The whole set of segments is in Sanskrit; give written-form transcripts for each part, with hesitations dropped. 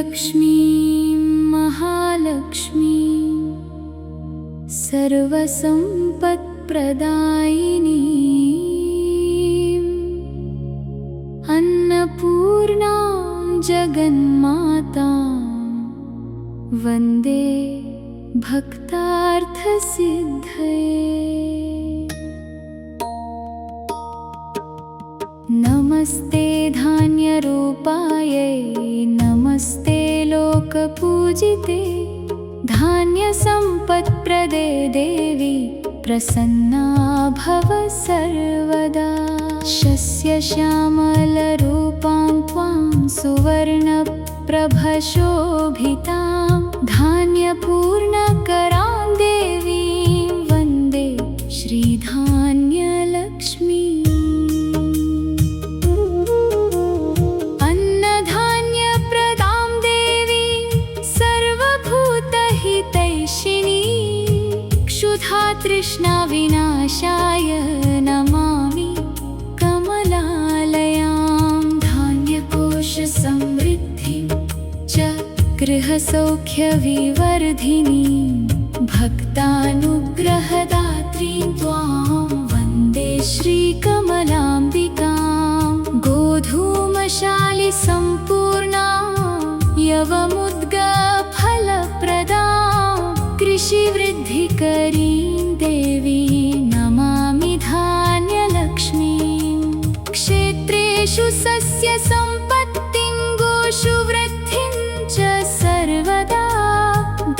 लक्ष्मीं महालक्ष्मीं सर्वसम्पत्प्रदायिनीं अन्नपूर्णां जगन्मातां वन्दे भक्तार्थसिद्धये। नमस्ते धान्यरूपायै नमस्ते लोकपूजिते धान्यसम्पत्प्रदे देवी प्रसन्ना भव सर्वदा। शस्यश्यामलरूपां त्वां सुवर्णप्रभशोभितां धान्यपूर्णकरां देवीं वन्दे श्रीधान्यलक्ष्मीम्। तृष्णाविनाशाय नमामि कमलालयां धान्यकोशसमृद्धिं च गृहसौख्यविवर्धिनीं भक्तानुग्रहदात्रीं त्वां वन्दे श्रीकमलाम्बिकां। गोधूमशालिसम्पूर्णां यवमुद्गफलप्रदां कृषिवृद्धिकरीं देवी नमामि धान्यलक्ष्मीं। क्षेत्रेषु सस्यसम्पत्तिं गोषु वृद्धिं च सर्वदा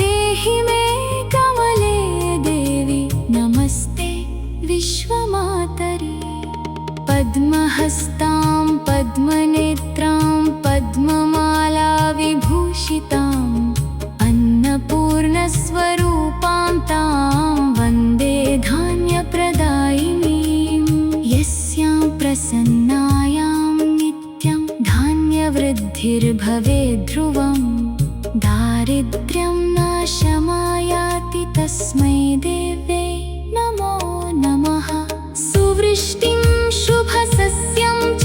देहि मे कमले देवी नमस्ते विश्वमातरि। पद्महस्तां पद्मनेत्रां पद्ममालाविभूषितां अन्नपूर्णस्वरूपां तां वन्दे धान्यप्रदायिनीं। यस्यां प्रसन्नायां नित्यं धान्यवृद्धिर्भवेद्ध्रुवं दारिद्र्यं नाशमायाति तस्मै देव्यै नमो नमः। सुवृष्टिं शुभसस्यं च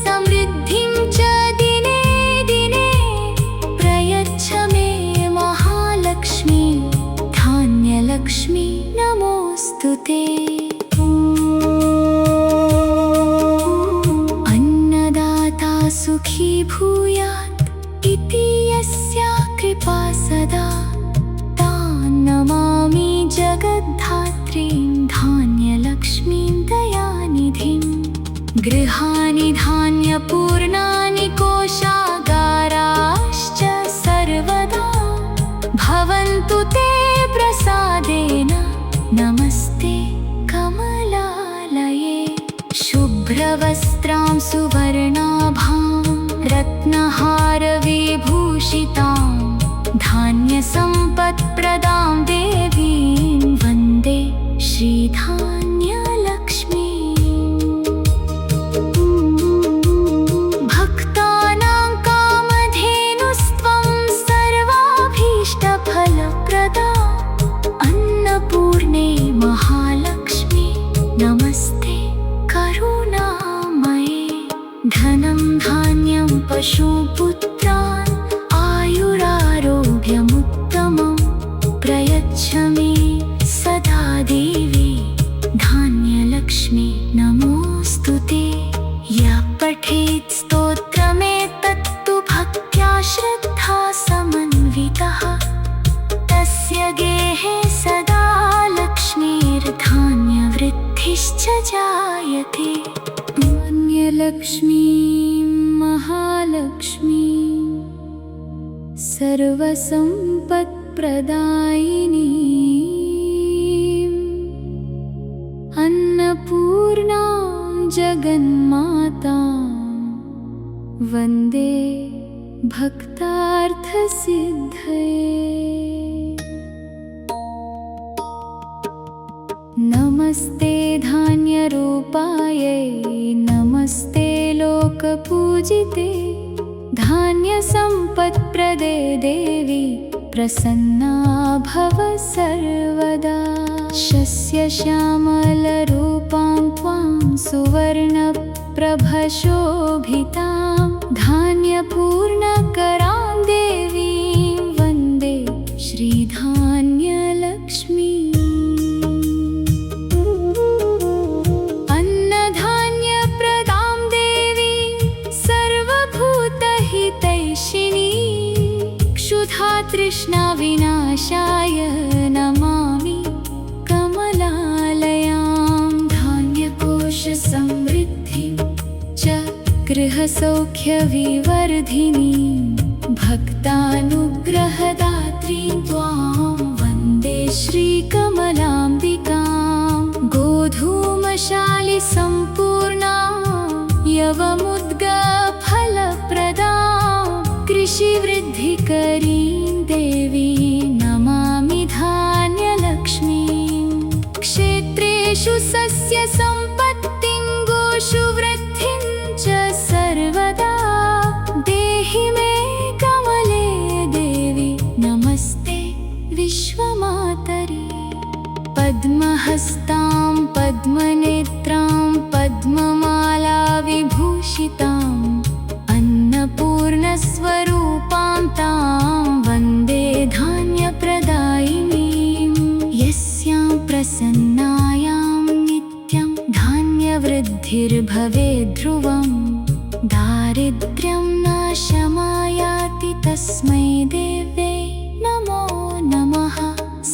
समृद्धिं च दिने दिने प्रयच्छ मे महालक्ष्मी धान्यलक्ष्मी नमोऽस्तुते। अन्नदाता सुखी भूयात् इति यस्या कृपा सदा तां नमामि जगद्धात्रीं धान्यलक्ष्मीं दयानिधिं। गृहाणि धान्यपूर्णानि कोशागाराश्च सर्वदा भवन्तु ते प्रसादेन नमस्ते कमलालये। शुभ्रवस्त्रां सुवर्णाभां रत्नहारविभूषितां धान्यसम्पत्प्रदां देवीं वन्दे श्रीधान्यलक्ष्मीम्। भक्तानां कामधेनुस्त्वं सर्वाभीष्टफलप्रदा अन्नपूर्णे महालक्ष्मी नमस्ते करुणामये। धनं धान्यं पशुपुत्रान् आयुरारोग्यमुत्तमं प्रयच्छ मे सदा देवी धान्यलक्ष्मी नमोऽस्तुते। यः पठेत् स्तोत्रमेतत्तु भक्त्या श्रद्धा समन्वितः तस्य गेहे सदा लक्ष्मीर्धान्यवृद्धिश्च जायते। धान्यलक्ष्मीं महालक्ष्मीं सर्वसम्पत्प्रदायिनीं अन्नपूर्णां जगन्मातां वन्दे भक्तार्थसिद्धये। नमस्ते धान्यरूपायै नमस्ते लोकपूजिते धान्यसम्पत्प्रदे देवी प्रसन्ना भव सर्वदा। शस्यश्यामलरूपां त्वां सुवर्णप्रभशोभितां धान्यपूर्णकरां देवी तृष्णाविनाशाय नमामि कमलालयां धान्यकोशसमृद्धिं च गृहसौख्यविवर्धिनीं भक्तानुग्रहदात्रीं त्वां वन्दे श्रीकमलाम्बिकां गोधूमशालिसम्पूर्णां यवमुद्गफलप्रदां कृषिवृद्धिकरीं देवीं नमामि धान्यलक्ष्मीं क्षेत्रेषु सस्यसम्पत्तिं गोषु वृद्धिं च सर्वदा देहि मे कमले देवी नमस्ते विश्वमातरि पद्महस्तां पद्मनेत्रां पद्ममालाविभूषिताम् अन्नपूर्णस्वरूपां तां वन्दे धान्यप्रदायिनीं यस्यां प्रसन्नायां नित्यं धान्यवृद्धिर्भवेद्ध्रुवं दारिद्र्यं नाशमायाति तस्मै देव्यै नमो नमः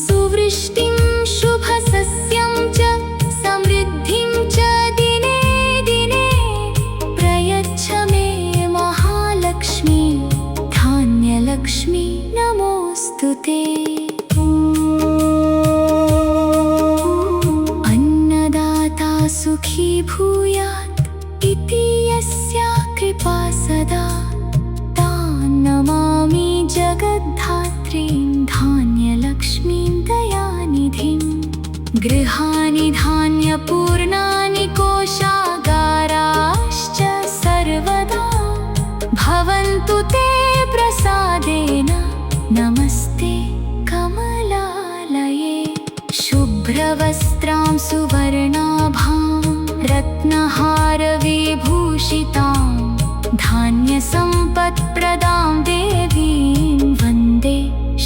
सुवृष्टिं शुभसस्यं च समृद्धिं च दिने दिने प्रयच्छ मे महालक्ष्मी धान्यलक्ष्मी नमोऽस्तु ते अन्नदाता सुखी भूयात् इति यस्या कृपा सदा तां नमामि जगद्धात्रीं धान्यलक्ष्मीं दयानिधिं गृहाणि धान्यपूर्णानि कोशागाराश्च सर्वदा भवन्तु ते प्रसादेन नमस्ते कमलालये शुभ्रवस्त्रां सुवर्णाभां रत्नहारविभूषितां धान्यसम्पत्प्रदां देवीं वन्दे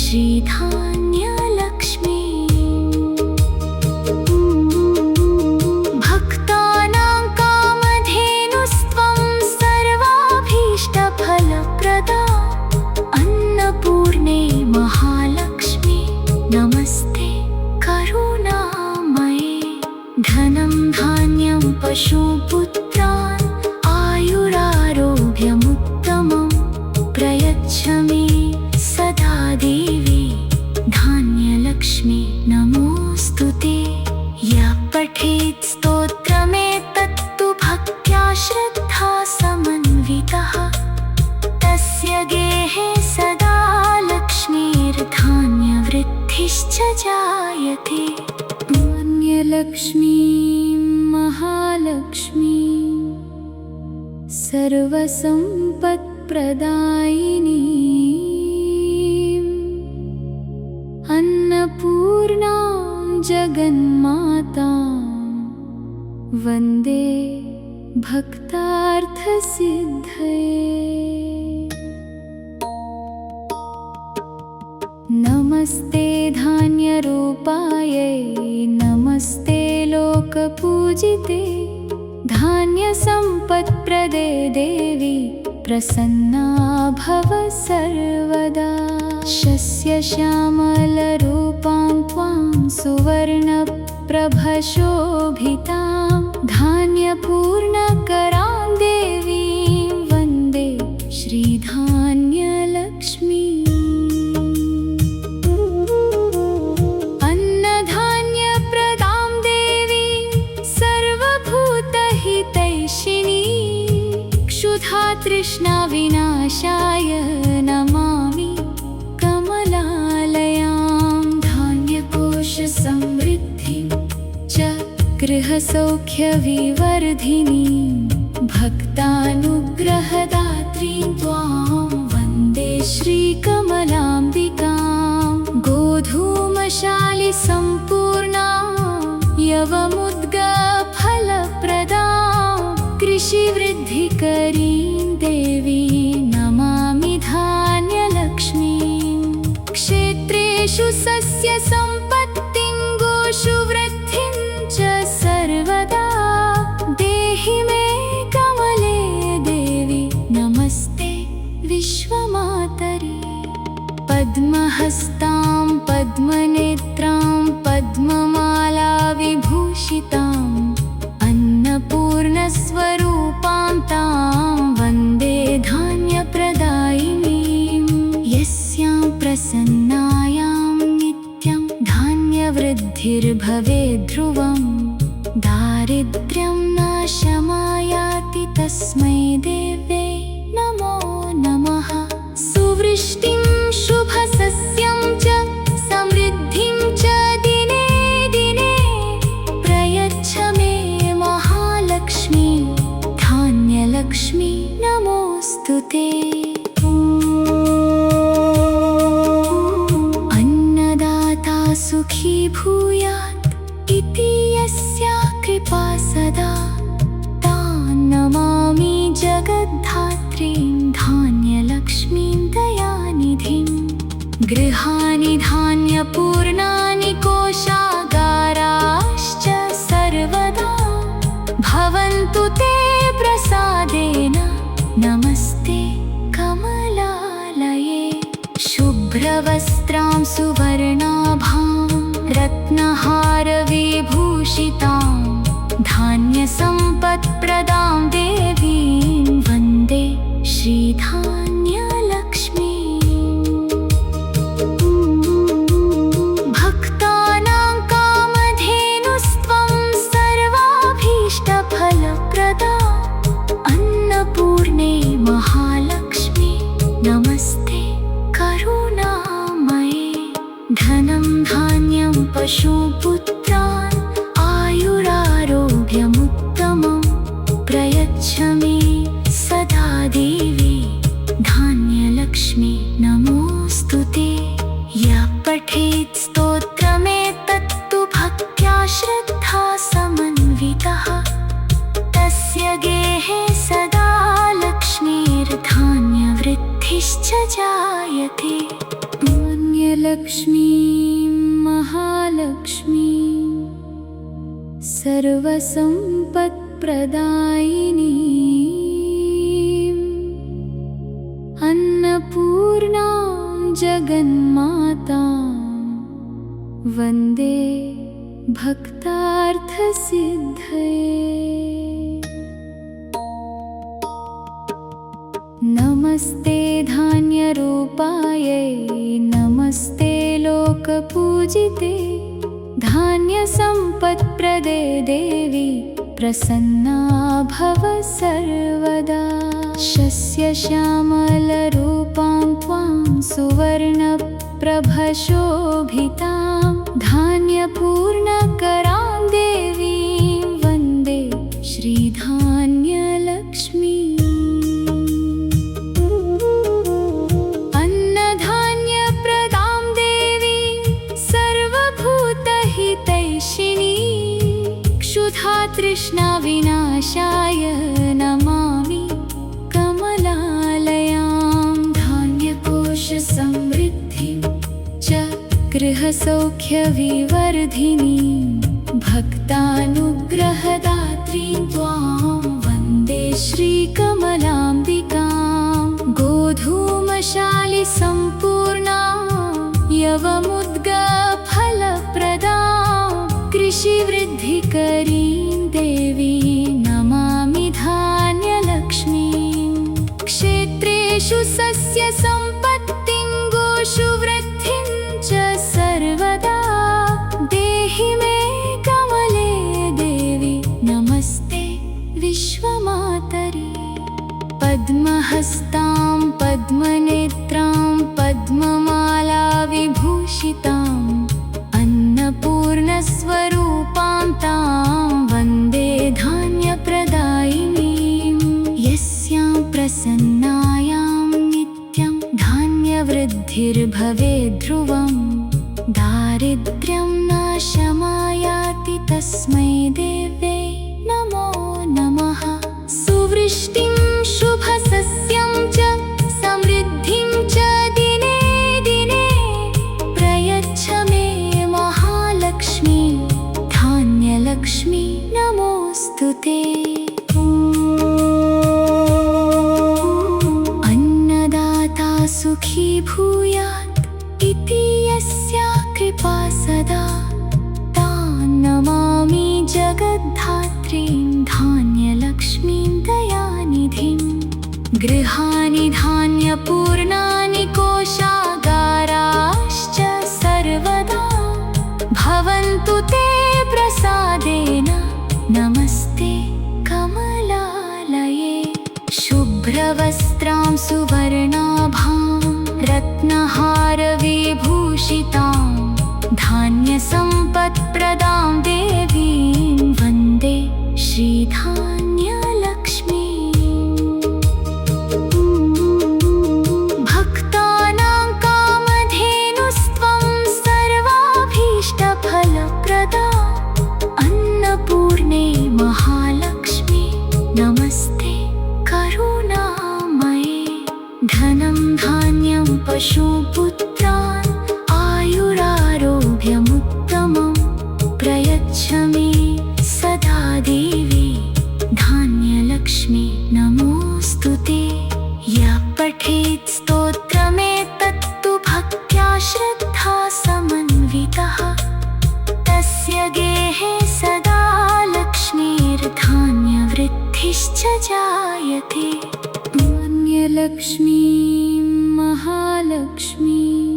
श्रीधान्यलक्ष्मीं भक्तानां कामधेनुस्त्वं सर्वाभीष्टफलप्रदा अन्नपूर्णे महालक्ष्मी नमस्ते करुणामये धनं धान्यं पशुपुत्रान् आयुरारोग्यमुत्तमं प्रयच्छ मे सदा देवी धान्यलक्ष्मी नमोऽस्तु ते यः पठेत् स्तोत्रमेतत्तु भक्त्या श्रद्धा समन्वितः तस्य गेहे सदा लक्ष्मीर्धान्यवृद्धिश्च जायते धान्यलक्ष्मीं महालक्ष्मीं सर्वसम्पत्प्रदायिनीम् अन्नपूर्णां जगन्मातां वन्दे भक्तार्थसिद्धये नमस्ते धान्यरूपायै नमस्ते लोकपूजिते धान्यसम्पत्प्रदे देवी प्रसन्ना भव सर्वदा शस्यश्यामलरूपां त्वां सुवर्णप्रभशोभितां धान्यपूर्णकरां देवीं वन्दे श्रीधान्यलक्ष्मीम् अन्नधान्यप्रदां देवीं सर्वभूतहितैषिणीं क्षुधा तृष्णाविनाशाय नमामि कमलालयां धान्यकोशसमृद्धिं च गृहसौख्यविवर्धिनीं भक्तानुग्रहदात्रीं त्वां वन्दे श्रीकमलाम्बिकां गोधूमशालिसम्पूर्णां यवमुद्गफलप्रदां कृषिवृद्धिकरीं देवीं नमामि धान्यलक्ष्मीं क्षेत्रेषु सस्यसम्पत्तिं गोषु वृद्धिं च सर्वदा देहि मे कमले देवी नमस्ते विश्वमातरि पद्महस्तां पद्मनेत्रां पद्ममालाविभूषिताम् अन्नपूर्णस्वरूपां तां वन्दे धान्यप्रदायिनीं यस्यां प्रसन्नायां नित्यं धान्यवृद्धिर्भवेत् ध्रुवम् दारिद्र्यं नाशमायाति तस्मै देव्यै नमो नमः। सुवृष्टिं शुभसस्यं च समृद्धिं च दिने दिने प्रयच्छ मे महालक्ष्मी धान्यलक्ष्मी नमोऽस्तु ते। अन्नदाता सुखी भूयात् इति यस्या कृपा सदा तां नमामि जगद्धात्रीं धान्यलक्ष्मीं दयानिधिं। गृहाणि धान्यपूर्णानि कोशागाराश्च सर्वदा भवन्तु ते प्रसादेन नमस्ते कमलालये। शुभ्रवस्त्रां सुवर्णाभां रत्नहारविभूषितां धान्यसम्पत्प्रदां देवीं वन्दे श्रीधान्यलक्ष्मीं। भक्तानां कामधेनुस्त्वं सर्वाभीष्टफलप्रदा अन्नपूर्णे महालक्ष्मी नमस्ते करुणामये। धनं धान्यं पशुपुत्रान् आयुरारोग्यमुत्तमं प्रयच्छ मे सदा देवी धान्यलक्ष्मी नमोऽस्तु ते। यः पठेत् स्तोत्रमेतत्तु भक्त्या श्रद्धा समन्वितः तस्य गेहे सदा लक्ष्मीर्धान्यवृद्धिश्च जायते। धान्यलक्ष्मीं महालक्ष्मीं सर्वसम्पत्प्रदायिनीं अन्नपूर्णां जगन्मातां वन्दे भक्तार्थसिद्धये। नमस्ते धान्यरूपायै नमस्ते लोकपूजिते धान्यसम्पत्प्रदे देवी प्रसन्ना भव सर्वदा। शस्यश्यामलरूपां त्वां सुवर्णप्रभशोभितां धान्यपूर्णकरां देवीं वन्दे श्रीधान्यलक्ष्मीम्। तृष्णाविनाशाय नमामि कमलालयां। धान्यकोशसमृद्धिं च गृहसौख्यविवर्धिनीं भक्तानुग्रहदात्रीं त्वां वन्दे श्रीकमलाम्बिकां। गोधूमशालिसम्पूर्णां यवमुद्गफलप्रदां कृषिवृद्धिकरीं देवी नमामि धान्यलक्ष्मीं। क्षेत्रेषु सस्यसम्पत्तिं गोषु वृद्धिं च सर्वदा देहि मे कमले देवी नमस्ते विश्वमातरि। पद्महस्तां पद्मनेत्रां पद्ममालाविभूषिताम् अन्नपूर्णस्वरूपां तां वन्दे धान्यप्रदायिनीं यस्यां प्रसन्नायां नित्यं धान्यवृद्धिर्भवेत् ध्रुवम् दारिद्र्यं नाशमायाति तस्मै देव्यै नमो नमः। सुवृष्टिं शुभसस्यं च समृद्धिं च दिने दिने प्रयच्छ मे महालक्ष्मी धान्यलक्ष्मी नमोऽस्तु ते। अन्नदाता सुखी भूयात् कृपा सदा तां नमामि जगद्धात्रीं धान्यलक्ष्मीं दयानिधिं गृहाणि धान्यपूर्णानि कोशागाराश्च सर्वदा भवन्तु ते प्रसादेन नमस्ते कमलालये शुभ्रवस्त्रां सुवर्णाभां रत्नहारविभूषितां धान्यसम्पत्प्रदां देवीं वन्दे श्रीधान्यलक्ष्मीम् भक्तानां कामधेनुस्त्वं सर्वाभीष्टफलप्रदा अन्नपूर्णे महालक्ष्मी नमस्ते करुणामये धनं धान्यं पशुपुत्रान् आयुरारोग्यमुत्तमं प्रयच्छ मे सदा देवी धान्यलक्ष्मी नमोऽस्तु ते यः पठेत् स्तोत्रमेतत्तु भक्त्या श्रद्धा समन्वितः तस्य गेहे सदा लक्ष्मीर्धान्यवृद्धिश्च जायते धान्यलक्ष्मीं महालक्ष्मीं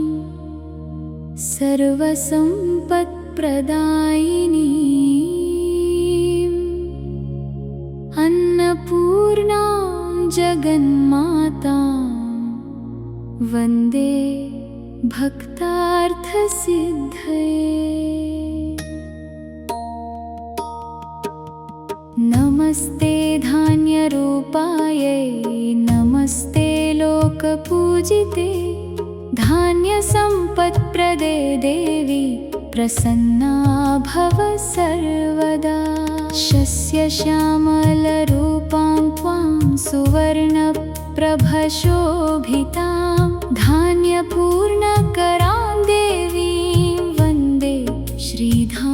सर्वसम्पत्प्रदायिनीम् अन्नपूर्णां जगन्मातां वन्दे भक्तार्थसिद्धये नमस्ते धान्यरूपायै नमस्ते लोकपूजिते धान्यसम्पत्प्रदे देवी प्रसन्ना भव सर्वदा शस्यश्यामलरूपां त्वां सुवर्णप्रभशोभितां धान्यपूर्णकरां देवीं वन्दे श्रीधान्यलक्ष्मीम्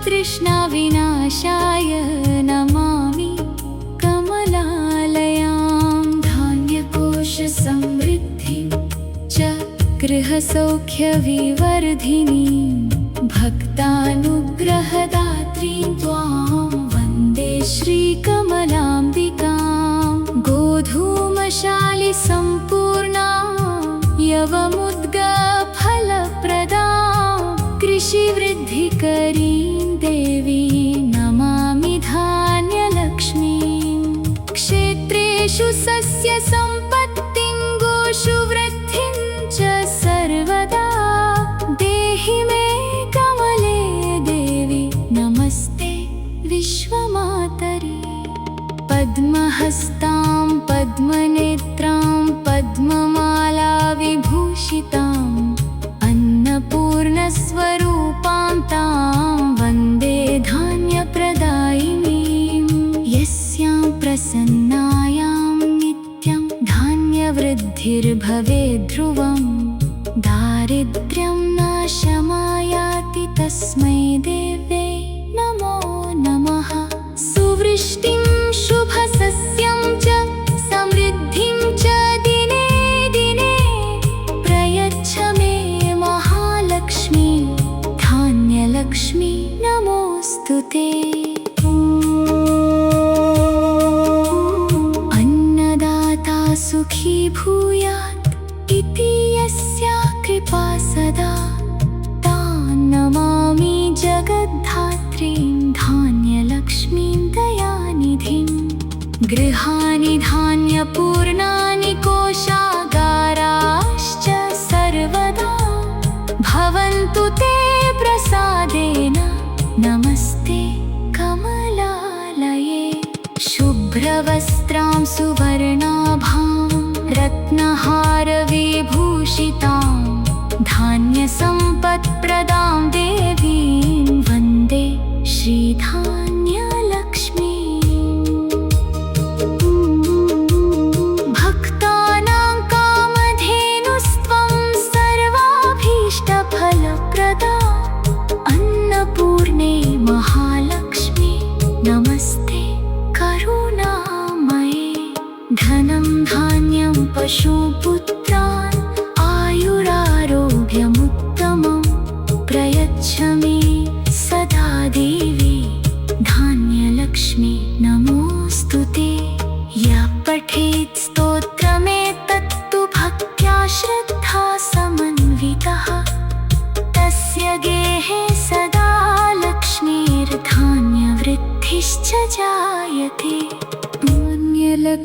तृष्णाविनाशाय नमामि कमलालयां धान्यकोशसमृद्धिं च गृहसौख्यविवर्धिनीं भक्तानुग्रहदात्रीं त्वां वन्दे श्रीकमलाम्बिकां गोधूमशालिसम्पूर्णां यवमुद्गफलप्रदां कृषिवृद्धिकरीं देवी नमामि धान्यलक्ष्मीं क्षेत्रेषु सस्यसम्पत्तिं गोषु वृद्धिं च सर्वदा देहि मे कमले देवी नमस्ते विश्वमातरि पद्महस्तां पद्मनेत्रां पद्ममालाविभूषिताम् अन्नपूर्णस्वरूपां तां वन्दे धान्यप्रदायिनीं यस्यां प्रसन्नायां नित्यं धान्यवृद्धिर्भवेद्ध्रुवं दारिद्र्यं नाशमायाति तस्मै देव्यै नमो नमः सुवृष्टिं शुभसस्यं च समृद्धिं च दिने दिने प्रयच्छ मे महालक्ष्मी धान्यलक्ष्मी नमोऽस्तु ते अन्नदाता सुखी भूयात् इति यस्या कृपा सदा तां नमामि जगद्धात्रीं धान्यलक्ष्मीं दयानिधिं गृहाणि धान्यपूर्णानि कोशागाराश्च सर्वदा भवन्तु ते प्रसादेन नमस्ते कमलालये शुभ्रवस्त्रां सुवर्णाभां रत्नहारविभूषितां धान्यसम्पत्प्रदां देवीं वन्दे श्रीधान्यलक्ष्मीम् भक्तानां कामधेनुस्त्वं सर्वाभीष्टफलप्रदा अन्नपूर्णे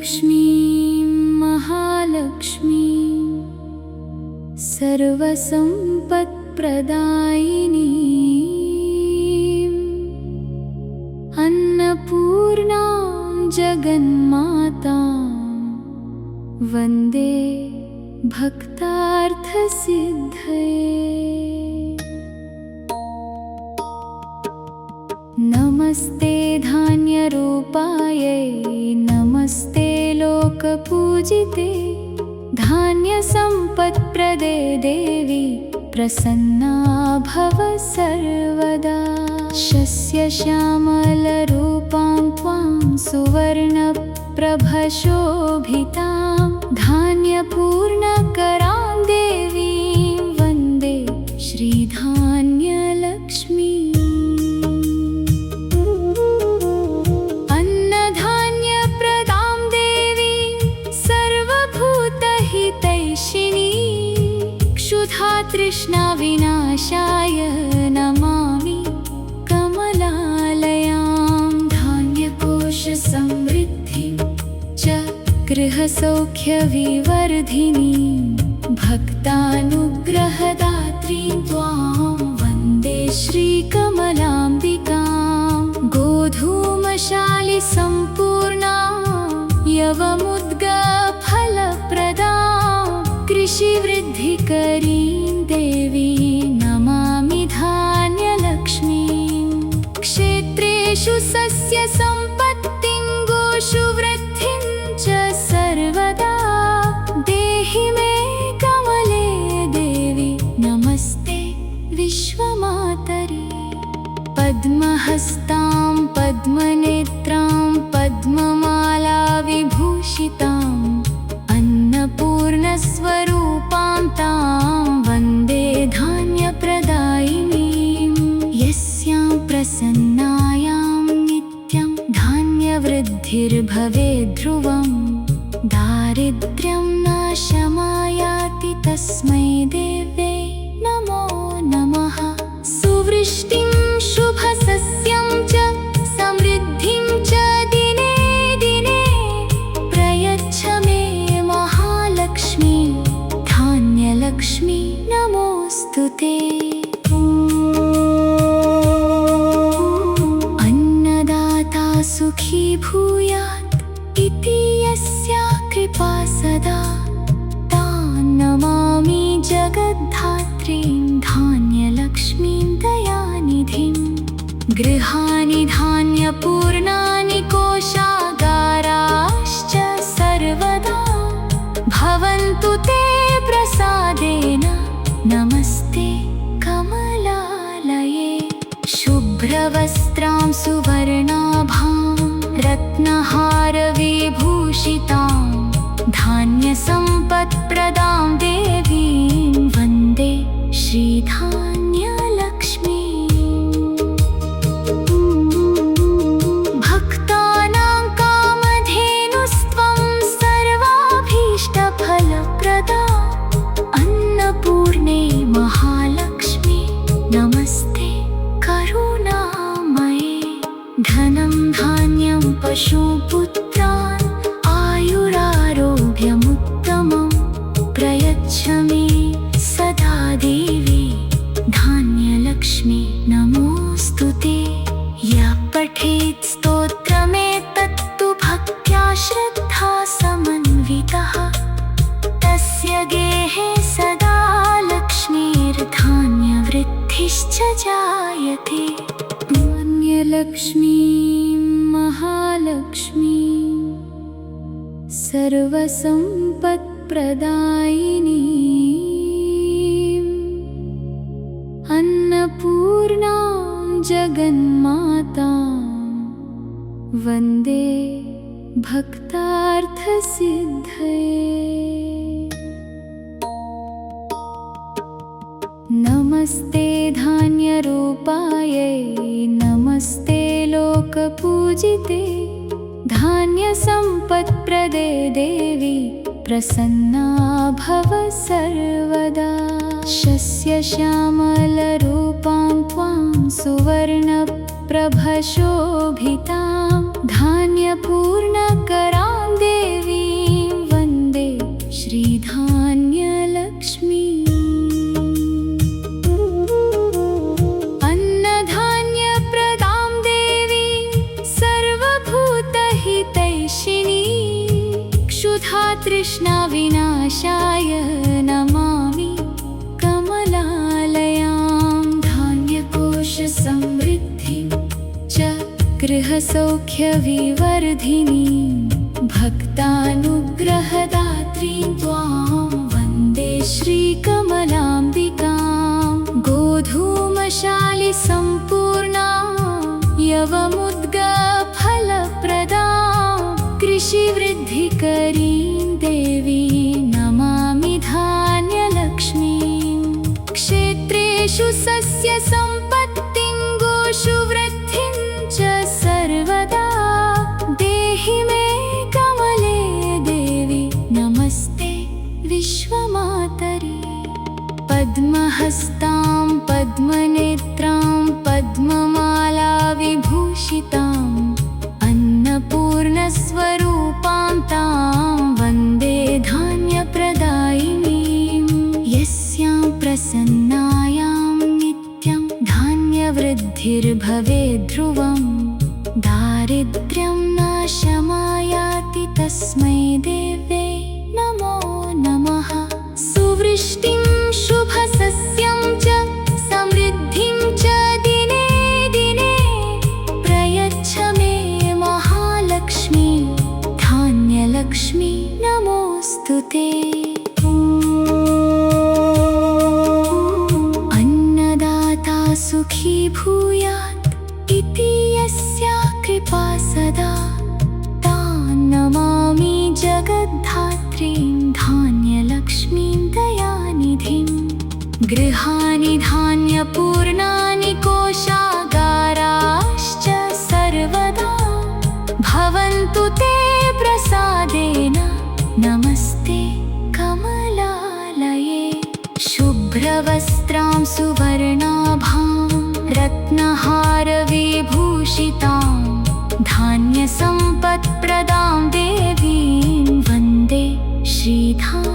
लक्ष्मीं महालक्ष्मीं सर्वसम्पत्प्रदायिनीम् अन्नपूर्णां जगन्मातां वन्दे भक्तार्थसिद्धये। नमस्ते धान्यरूपायै नमस्ते लोकपूजिते धान्यसम्पत्प्रदे देवी प्रसन्ना भव सर्वदा। शस्यश्यामलरूपां त्वां सुवर्णप्रभशोभितां धान्यपूर्णकरां देवीं वन्दे श्रीधान्यलक्ष्मीम्। तृष्णाविनाशाय नमामि कमलालयां धान्यकोशसमृद्धिं च गृहसौख्यविवर्धिनीं भक्तानुग्रहदात्रीं त्वां वन्दे श्रीकमलाम्बिकां। गोधूमशालिसम्पूर्णां यवमुद्गफलप्रदां कृषिवृद्धिकरीं देवी नमामि धान्यलक्ष्मीं। क्षेत्रेषु सस्यसम्पत्तिं गोषु वृद्धिं च सर्वदा देहि मे कमले देवी नमस्ते विश्वमातरि। पद्महस्तां पद्मनेत्रां पद्ममाला विभूषितां अन्नपूर्णस्वरूपां तां वन्दे धान्यप्रदायिनीं। यस्यां प्रसन्नायां नित्यं धान्यवृद्धिर्भवेद्ध्रुवं दारिद्र्यं नाशमायाति तस्मै देव्यै नमो नमः। सुवृष्टिं शुभसस्यं च समृद्धिं च दिने दिने प्रयच्छ मे महालक्ष्मी धान्यलक्ष्मी नमोऽस्तुते। अन्नदाता सुखी भूयात् इति यस्या कृपा सदा तां नमामि जगद्धात्रीं धान्यलक्ष्मीं दयानिधिं। गृहाणि धान्यपूर्णानि कोशागाराश्च सर्वदा भवन्तु ते प्रसादेन नमस्ते कमलालये। शुभ्रवस्त्रां सुवर्णाभां रत्नहारविभूषितां धान्यसम्पत्प्रदां देवीं वन्दे श्रीधान्यलक्ष्मीम्। भक्तानां कामधेनुस्त्वं सर्वाभीष्टफलप्रदा अन्नपूर्णे महालक्ष्मी नमस्ते करुणामये। धनं धान्यं पशुपुत्रान् आयुरारोग्यमुत्तमं प्रयच्छ मे सदा देवी धान्यलक्ष्मी नमोऽस्तुते। यः पठेत् स्तोत्रमेतत्तु भक्त्या श्रद्धा समन्वितः तस्य गेहे सदा लक्ष्मीर्धान्यवृद्धिश्च जायते। धान्यलक्ष्मीं महालक्ष्मीं सर्वसम्पत्प्रदायिनीम् अन्नपूर्णां जगन्मातां वन्दे भक्तार्थसिद्धये। नमस्ते धान्यरूपायै नमस्ते लोकपूजिते धान्यसम्पत्प्रदे देवी प्रसन्ना भव सर्वदा। शस्यश्यामलरूपां त्वां सुवर्णप्रभशोभितां धान्यपूर्णकरां देवीं वन्दे श्रीधान्यलक्ष्मीम्। अन्नधान्यप्रदां देवीं सर्वभूतहितैषिणीं क्षुधातृष्णाविनाशाय नमामि कमलालयां। धान्यकोशसमृद्धिं च गृहसौख्यविवर्धिनीं भक्तानुग्रहदात्रीं त्वां वन्दे श्रीकमलाम्बिकां। गोधूमशालिसम्पूर्णां यवमुद्गफलप्रदां कृषिवृद्धिकरीं देवीं नमामि धान्यलक्ष्मीं। क्षेत्रेषु सस्यसम्पत्तिं गोषु वृद्धिं च सर्वदा देहि मे कमले देवी नमस्ते विश्वमातरि। पद्महस्तां पद्मनेत्रां पद्ममालाविभूषिताम् अन्नपूर्णस्वरूपां तां वन्दे धान्यप्रदायिनीं। यस्यां प्रसन्नायां नित्यं धान्यवृद्धिर्भवेत् ध्रुवं दारिद्र्यं नाशमायाति तस्मै देव्यै नमो नमः। सुवृष्टिं शुभसस्यं च समृद्धिं च दिने दिने प्रयच्छ मे महालक्ष्मी धान्यलक्ष्मी नमोऽस्तु ते। अन्नदाता सुखी भूयात् इति यस्या कृपा सदा तां नमामि जगद्धात्रीं धान्यलक्ष्मीं दयानिधिं। गृहाणि धान्यपूर्णानि कोशागाराश्च सर्वदा भवन्तु ते प्रसादेन नमस्ते कमलालये। शुभ्रवस्त्रां सुवर्णाभां रत्नहारविभूषितां धान्यसम्पत्प्रदां देवीं वन्दे श्रीधान्यलक्ष्मीम्।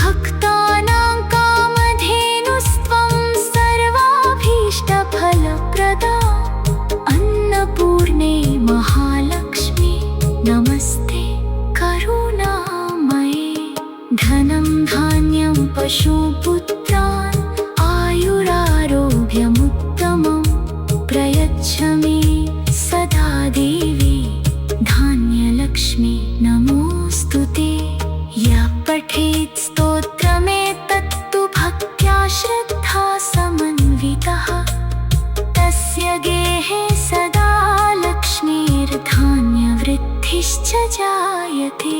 भक्तानां कामधेनुस्त्वं सर्वाभीष्टफलप्रदा अन्नपूर्णे महालक्ष्मी नमस्ते करुणामये। धनं धान्यं पशुपुत्रान् आयुरारोग्यमुत्तमं प्रयच्छ मे सदा देवी धान्यलक्ष्मी नमोऽस्तु ते। यः पठेत् स्तोत्रमेतत्तु भक्त्या श्रद्धा समन्वितः तस्य गेहे सदा लक्ष्मीर्धान्यवृद्धिश्च जायते।